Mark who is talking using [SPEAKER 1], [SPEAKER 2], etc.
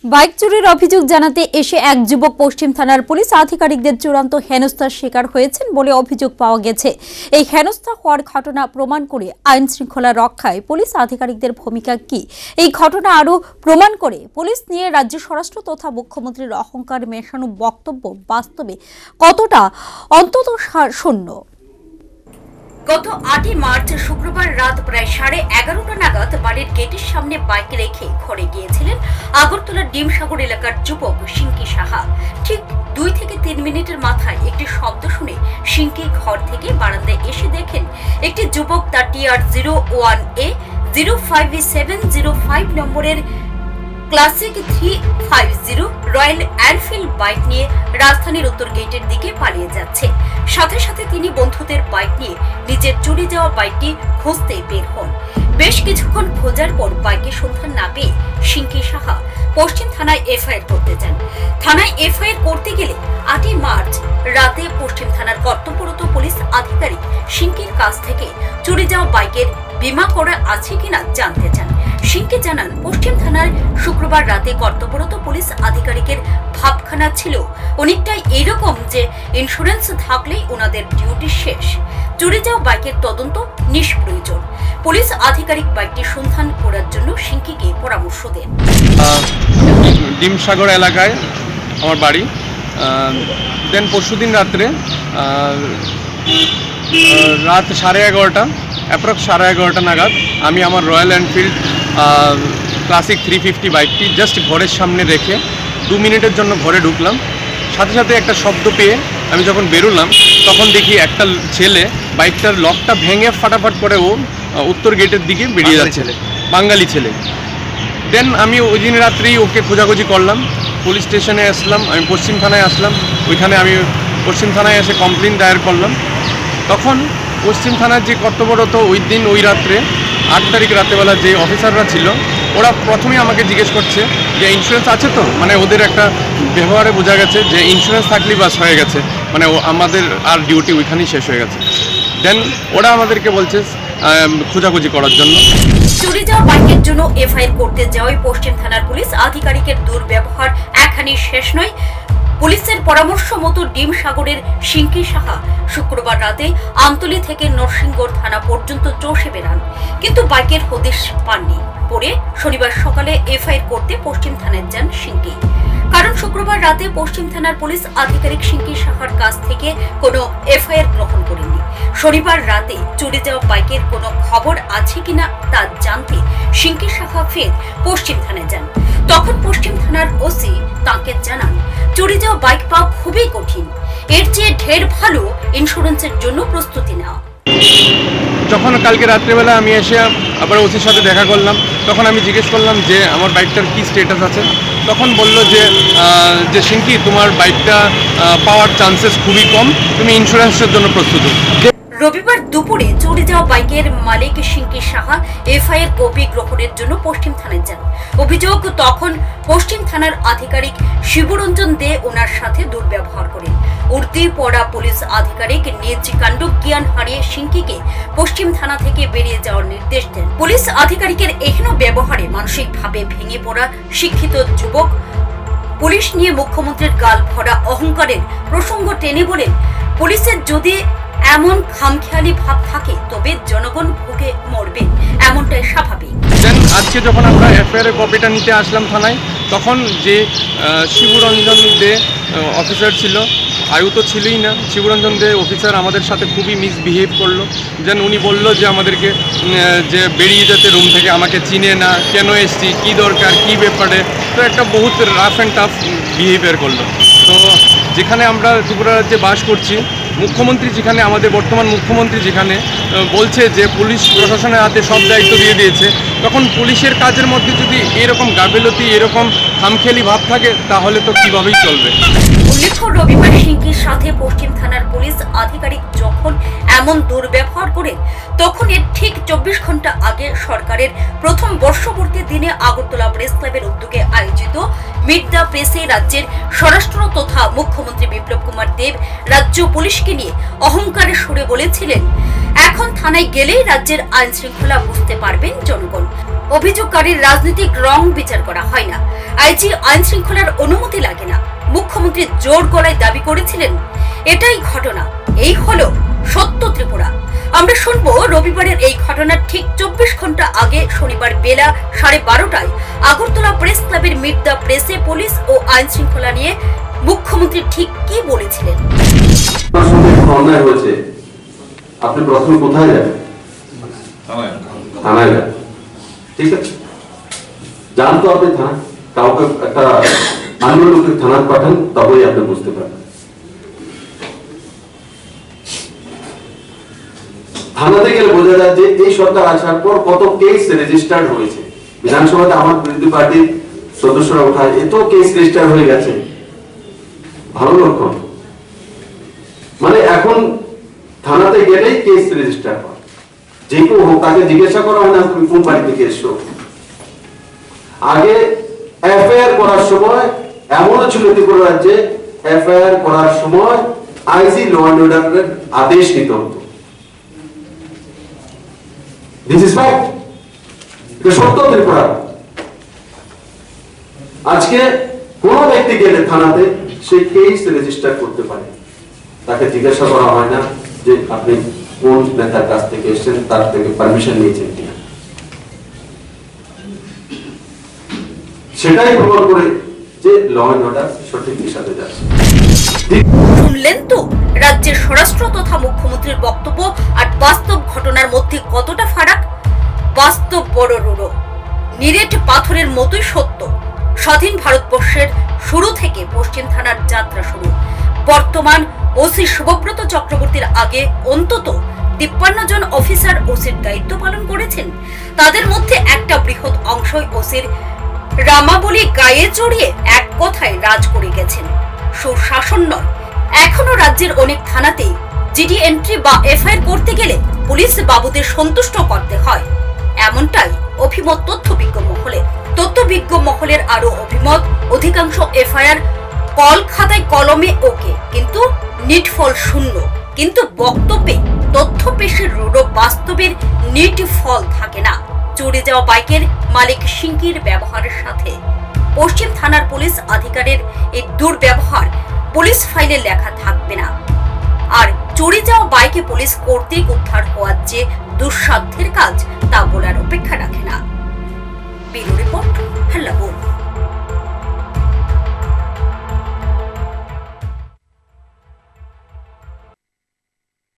[SPEAKER 1] Bike চুরির অভিযোগ জানাতে এসে এক যুবক পশ্চিম থানার পুলিশ আধিকারিকদের চূড়ান্ত হেনস্থার শিকার হয়েছেন বলে অভিযোগ পাওয়া গেছে। এই হেনস্থা হওয়ার ঘটনা প্রমাণ করে আইন শৃঙ্খলা রক্ষায় পুলিশ আধিকারিকদের ভূমিকা কি, এই ঘটনা আরও প্রমাণ করে পুলিশ নিয়ে রাজ্য স্বরাষ্ট্র তথা মুখ্যমন্ত্রীর অহংকার মেশানো বক্তব্য বাস্তবে কতটা অন্তত শূন্য। গত 8 মার্চ শুক্রবার রাত প্রায় 11:30 নাগাদ বাড়ির গেটের সামনে বাইক রেখে ঘরে গিয়েছিলেন আগরতলার ডিমসাগর এলাকার যুবক সিঙ্কি সাহা। ঠিক 2 থেকে 3 মিনিটের মাথায় একটি শব্দ শুনে সিঙ্কি ঘর থেকে বারান্দায় এসে দেখেন একটি যুবক তার TR01A 05705 নম্বরের ক্লাসিক 350 রয়্যাল এনফিল্ড বাইক নিয়ে রাজধানীর উত্তর গেটের দিকে পালিয়ে যাচ্ছে। সাথে সাথে তিনি বন্ধুদের বাইক নিয়ে নিজের চুরি যাওয়া বাইকটি খুঁজতে বের হন। বেশ কিছুক্ষণ খোঁজার পর বাইকের সন্ধান না পেয়ে সিঙ্কি সাহা পশ্চিম থানায় এফআইআর করতে যান। থানায় এফআইআর করতে গেলে 8 মার্চ রাতে পশ্চিম থানার কর্তব্যরত পুলিশ আধিকারিক সিঙ্কির কাছ থেকে চুরি যাওয়া বাইকের বীমা করা আছে কিনা জানতে চান। সিঙ্কি জানান, পশ্চিম থানার শুক্রবার রাতে কর্তব্যরত পুলিশ আধিকারিকের ভাবখানা ছিল অনেকটাই এরকম যে ইন্স্যুরেন্স থাকলেই ওনাদের ডিউটি শেষ, চুরি যাওয়া বাইকের তদন্ত নিষ্প্রয়োজন। পুলিশ আধিকারিক বাইকটি সন্ধান করার জন্য সিঙ্কিকে পরামর্শ দেন।
[SPEAKER 2] ডিমসাগর এলাকায় আমার বাড়ি। দেন পরশুদিন রাত্রে রাত 11:30 অ্যাপ্রক্স 11:30 নাগাদ আমি আমার রয়্যাল এনফিল্ড ক্লাসিক 350 বাইকটি জাস্ট ঘরের সামনে রেখে 2 মিনিটের জন্য ঘরে ঢুকলাম। সাথে সাথে একটা শব্দ পেয়ে আমি যখন বেরোলাম তখন দেখি একটা ছেলে বাইকটার লকটা ভেঙে ফাটাফাট করে ও উত্তর গেটের দিকে বেরিয়ে যাচ্ছে, বাঙালি ছেলে। দেন আমি ওই দিন রাত্রেই ওকে খোঁজাখুঁজি করলাম, পুলিশ স্টেশনে আসলাম, আমি পশ্চিম থানায় আসলাম। ওইখানে আমি পশ্চিম থানায় এসে কমপ্লেন দায়ের করলাম। তখন পশ্চিম থানার যে কর্তব্যরত ওই দিন ওই রাত্রে 8 তারিখ রাতেবেলা যে অফিসাররা ছিল ওরা প্রথমেই আমাকে জিজ্ঞেস করছে যে ইন্স্যুরেন্স আছে তো, মানে ওদের একটা ব্যবহারে বোঝা গেছে যে ইন্স্যুরেন্স থাকলেই বাস হয়ে গেছে, মানে আমাদের আর ডিউটি ওইখানেই শেষ হয়ে গেছে। দেন ওরা আমাদেরকে বলছে খোঁজাখুঁজি করার জন্য।
[SPEAKER 1] চুরি যাওয়া বাইকের জন্য এফআইআর করতে যাওয়ায় পশ্চিম থানার পুলিশ আধিকারিকের দুর্ব্যবহার এখানেই শেষ নয়। পুলিশের পরামর্শ মতো ডিমসাগরের সিঙ্কি সাহা শুক্রবার রাতে আমতলী থেকে নরসিংগড় থানা পর্যন্ত চষে বেড়ান, কিন্তু বাইকের হদিশ পাননি। পরে শনিবার সকালে এফআইআর করতে পশ্চিম থানায় যান সিঙ্কি। কারণ শুক্রবার রাতে পশ্চিম থানার পুলিশ আধিকারিক সিঙ্কি সাহার কাছ থেকে কোনো এফআইআর গ্রহণ করেননি। শনিবার রাতে চুরি যাওয়া বাইকের কোনো খবর আছে কিনা তা জানতে সিঙ্কি সাহা ফের পশ্চিম থানায় যান। তখন পশ্চিম থানার ওসি তাকে জানান, চুরি যাওয়া বাইক পাওয়া খুবই কঠিন, এর চেয়ে ঢের ভালো ইন্স্যুরেন্সের জন্য প্রস্তুতি নেওয়া।
[SPEAKER 2] যখন কালকে রাত্রেবেলা আমি এসে আবার ওসির সাথে দেখা করলাম, তখন আমি জিজ্ঞেস করলাম যে আমার বাইকটার কি স্ট্যাটাস আছে। তখন বলল যে সিঙ্কি, তোমার বাইকটা পাওয়ার চান্সেস খুবই কম, তুমি ইন্স্যুরেন্সের জন্য প্রস্তুত।
[SPEAKER 1] রবিবার দুপুরে চুরি যাওয়া বাইকের মালিক সিঙ্কি সাহা এফআইআর কপি গ্রহণের জন্য পশ্চিম থানায় যান। অভিযোগ, তখন পশ্চিম থানার আধিকারিক শিবরঞ্জন দে ওনার সাথে দুর্ব্যবহার করেন। উর্দি পড়া পুলিশ আধিকারিক নিজ কাণ্ডজ্ঞান হারিয়ে সিঙ্কিকে পশ্চিম থানা থেকে বেরিয়ে যাওয়ার নির্দেশ দেন। পুলিশ আধিকারিকের এহেন ব্যবহারে মানসিকভাবে ভেঙে পড়া শিক্ষিত যুবক পুলিশ নিয়ে মুখ্যমন্ত্রীর গাল ভরা অহংকারের প্রসঙ্গ টেনে বলেন, পুলিশের যদি এমন খামখেয়ালি ভাব থাকে তবে জনগণ ভুগে মরবে, এমনটাই স্বাভাবিক।
[SPEAKER 2] আজকে যখন আমরা এফআইআর কপিটা নিতে আসলাম থানায়, তখন যে শিবরঞ্জন দে অফিসার ছিল, আয়ু তো ছিলই না, শিবরঞ্জন দে অফিসার আমাদের সাথে খুবই মিসবিহেভ করলো। উনি বলল যে আমাদেরকে যে বেরিয়ে যেতে রুম থেকে, আমাকে চিনে না, কেন এসছি, কি দরকার, কি ব্যাপারে, তো একটা বহুত রাফ অ্যান্ড টাফ বিহেভিয়ার করলো। তো যেখানে আমরা ত্রিপুরা রাজ্যে বাস করছি, মুখ্যমন্ত্রী যেখানে, আমাদের বর্তমান মুখ্যমন্ত্রী যেখানে বলছে যে পুলিশ প্রশাসনের হাতে সব দায়িত্ব দিয়ে দিয়েছে, তখন পুলিশের কাজের মধ্যে যদি এরকম গাফিলতি, এরকম খামখেয়ালি ভাব থাকে, তাহলে তো কিভাবেই চলবে।
[SPEAKER 1] উল্লেখ্য, রবিবার সিঙ্কির সাথে পশ্চিম থানার পুলিশ আধিকারিক যখন এমন দুর্ব্যবহার করেন, তখন এর ঠিক 24 ঘন্টা আগে সরকারের প্রথম বর্ষপূর্তির দিনে আগরতলা প্রেস ক্লাবের উদ্যোগে আয়োজিত মিট দ্য প্রেসে রাজ্যের স্বরাষ্ট্র তথা মুখ্যমন্ত্রী বিপ্লব কুমার দেব রাজ্য পুলিশকে নিয়ে অহংকারের সুরে বলেছিলেন, এখন থানায় গেলেই রাজ্যের আইন শৃঙ্খলা বুঝতে পারবেন জনগণ। অভিযোগকারীর রাজনৈতিক রং বিচার করা হয় না। আইজি আইন শৃঙ্খলার অনুমতি লাগে না, মুখ্যমন্ত্রী জোর গলায় দাবি করেছিলেন। এটাই ঘটনা, এই হলো সত্য ত্রিপুরা। আমরা শুনবো রবিবারের এই ঘটনার ঠিক 24 ঘন্টা আগে শনিবার বেলা 12:30টায় আগরতলা প্রেস ক্লাবের মিট দ্য প্রেসে পুলিশ ও আইন শৃঙ্খলা নিয়ে মুখ্যমন্ত্রী ঠিক কি বলেছিলেন।
[SPEAKER 3] অন্যায় হয়েছে, আপনি প্রথমে কোথায় যাবেন? থানায় যাবেন, ঠিক আছে? যান তো আপনি থানা, কাউকে একটা অন্য লোকের থানায় পাঠান, তবেই আপনি বুঝতে পারবেন। থানাতে গেলে বোঝা যায় যে এই সরকার আসার পর কত কেস রেজিস্টার্ড হয়েছে। বিধানসভাতে আমার বিরোধী পার্টির সদস্যরা ওঠায় এত কেস রেজিস্টার হয়ে গেছে, ভালো লক্ষণ। মানে এখন থানাতে গেলেই কেস রেজিস্টার হয়, যে কেউ হোক তাকে জিজ্ঞাসা করা হয় না তুমি কোন বাড়ি থেকে এসছো। আগে এফআইআর করার সময় এমনও ছিল ত্রিপুরা রাজ্যে, এফআইআর করার সময় আইজি ল অ্যান্ড অর্ডারের আদেশ নিতে হতো। দিস ইজ ফ্যাক্ট, এটা সত্য ত্রিপুরা। আজকে কোন ব্যক্তি গেলে থানাতে সে কেস রেজিস্টার করতে পারে, তাকে জিজ্ঞাসা করা হয় না যে আপনি কোন নেতার কাছ থেকে এসেছেন, তার থেকে পারমিশন নিয়েছেন কিনা। সেটাই প্রমাণ করে যে ল এন্ড অর্ডার সঠিক দিশাতে যাচ্ছে।
[SPEAKER 1] শুনলেন তো রাজ্যের স্বরাষ্ট্র তথা মুখ্যমন্ত্রীর বক্তব্য আর বাস্তব ঘটনার মধ্যে কতটা ফারাক। বাস্তব বড় রূঢ়, নিরেট পাথরের মতোই সত্য। স্বাধীন ভারতবর্ষের শুরু থেকে পশ্চিম থানার যাত্রা শুরু। বর্তমান ওসি শুভব্রত চক্রবর্তীর আগে অন্তত 53 জন অফিসার ওসির দায়িত্ব পালন করেছেন। তাদের মধ্যে একটা বৃহৎ অংশই ওসির রামাবলী গায়ে জড়িয়ে এক কথায় রাজ করে গেছেন। সুশাসন নয়। এখনো রাজ্যের অনেক থানাতে জিডি এন্ট্রি বা এফআইআর করতে গেলে পুলিশ বাবুদের সন্তুষ্ট করতে হয়, এমনটাই অভিমত তথ্যবিজ্ঞ মহলের। তথ্যবিজ্ঞ মহলের আরো অভিমত, অধিকাংশ এফআইআর কল খাতায় কলমে ওকে, কিন্তু নিটফল শূন্য। কিন্তু বক্তব্যে তথ্য পেশের রূঢ় বাস্তবের নিট ফল থাকে না। চুরি যাওয়া বাইকের মালিক সিংকির ব্যবহারের সাথে পশ্চিম থানার পুলিশ আধিকারিকের এই দুর্ব্যবহার পুলিশ ফাইলে লেখা থাকবে না। আর চুরি যাওয়া বাইকে পুলিশ কর্তৃক উদ্ধার হওয়ার যে দুঃসাধ্যের কাজ তা বলার অপেক্ষা রাখে না। ব্যুরো রিপোর্ট, হাল্লা।